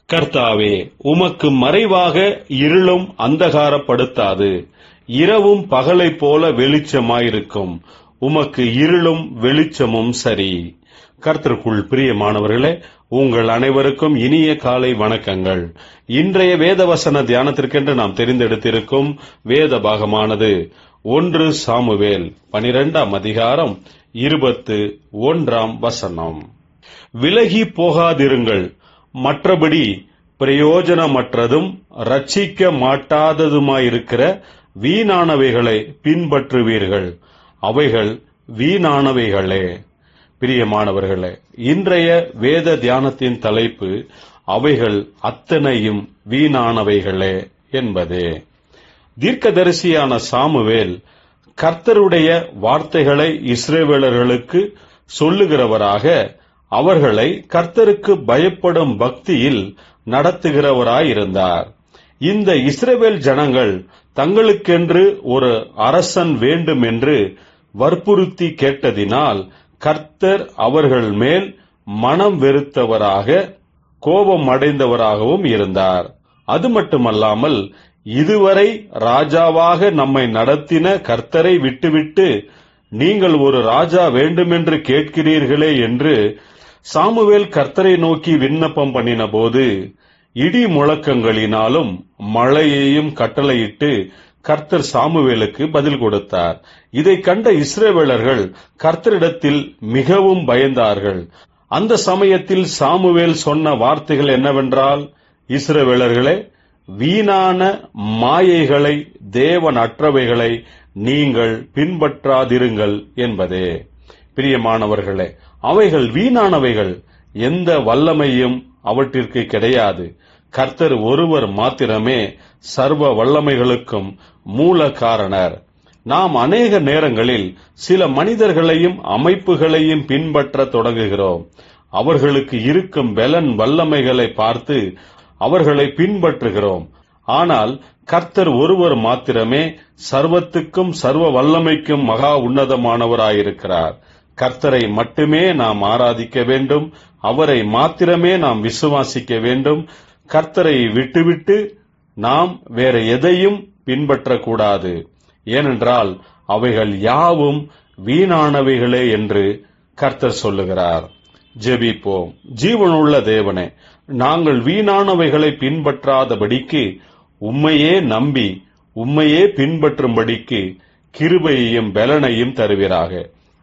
கர்த்தாவே, உமக்கு மறைவாக இருளும் அந்தகாரப்படுத்தாது. இரவும் பகலைப் போல வெளிச்சமாயிருக்கும். உமக்கு இருளும் வெளிச்சமும் சரி. கர்த்தருக்குள் பிரியமானவர்களே, உங்கள் அனைவருக்கும் இனிய காலை வணக்கங்கள். இன்றைய வேதவசன தியானத்திற்கென்று நாம் தெரிந்தெடுத்திருக்கும் வேத பாகமானது 1 சாமுவேல் 12ஆம் அதிகாரம் 21ஆம் வசனம். விலகி போகாதிருங்கள், மற்றபடி பிரயோஜனமற்றதும் ரட்சிக்க மாட்டாததுமாயிருக்கிற வீணானவைகளை பின்பற்றுவீர்கள். அவைகள் வீணானவைகளே. பிரியமானவர்களே, இன்றைய வேத தியானத்தின் தலைப்பு அவைகள் அத்தனையும் வீணானவைகளே என்பதே. தீர்க்கதரிசியான சாமுவேல் கர்த்தருடைய வார்த்தைகளை இஸ்ரவேலர்களுக்கு சொல்லுகிறவராக, அவர்களை கர்த்தருக்கு பயப்படும் பக்தியில் நடத்துகிறவராயிருந்தார். இந்த இஸ்ரவேல் ஜனங்கள் தங்களுக்கென்று ஒரு அரசன் வேண்டும் என்று வற்புறுத்தி கேட்டதினால் கர்த்தர் அவர்கள் மேல் மனம் வெறுத்தவராக, கோபம் அடைந்தவராகவும் இருந்தார். அது மட்டுமல்லாமல், இதுவரை ராஜாவாக நம்மை நடத்தின கர்த்தரை விட்டுவிட்டு நீங்கள் ஒரு ராஜா வேண்டுமென்று கேட்கிறீர்களே என்று சாமுவேல் கர்த்தரை நோக்கி விண்ணப்பம் பண்ணின போது, இடி முழக்கங்களினாலும் மழையையும் கட்டளையிட்டு கர்த்தர் சாமுவேலுக்கு பதில் கொடுத்தார். இதை கண்ட இஸ்ரவேலர்கள் கர்த்தரிடத்தில் மிகவும் பயந்தார்கள். அந்த சமயத்தில் சாமுவேல் சொன்ன வார்த்தைகள் என்னவென்றால், இஸ்ரவேலர்களே, வீணான மாயைகளை, தேவன் அற்றவைகளை நீங்கள் பின்பற்றாதிருங்கள் என்பதே. பிரியமானவர்களே, அவைகள் வீணானவைகள். எந்த வல்லமையும் அவற்றிற்கு கிடையாது. கர்த்தர் ஒருவர் மாத்திரமே சர்வ வல்லமைகளுக்கும் மூல காரணர். நாம் அநேக நேரங்களில் சில மனிதர்களையும் அமைப்புகளையும் பின்பற்ற தொடங்குகிறோம். அவர்களுக்கு இருக்கும் பலன் வல்லமைகளை பார்த்து அவர்களை பின்பற்றுகிறோம். ஆனால் கர்த்தர் ஒருவர் மாத்திரமே சர்வத்துக்கும் சர்வ வல்லமைக்கும் மகா உன்னதமானவராயிருக்கிறார். கர்த்தரை மட்டுமே நாம் ஆராதிக்க வேண்டும். அவரை மாத்திரமே நாம் விசுவாசிக்க வேண்டும். கர்த்தரை விட்டுவிட்டு நாம் வேற எதையும் பின்பற்றக்கூடாது. ஏனென்றால் அவைகள் யாவும் வீணானவைகளே என்று கர்த்தர் சொல்லுகிறார். ஜெபிப்போம். ஜீவனுள்ள தேவனே, நாங்கள் வீணானவைகளை பின்பற்றாதபடிக்கு உம்மையே நம்பி உம்மையே பின்பற்றும்படிக்கு கிருபையையும் பலனையும் தருவீராக.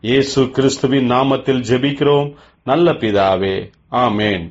இயேசு கிறிஸ்துவின் நாமத்தில் ஜெபிக்கிறோம் நல்ல பிதாவே, ஆமேன்.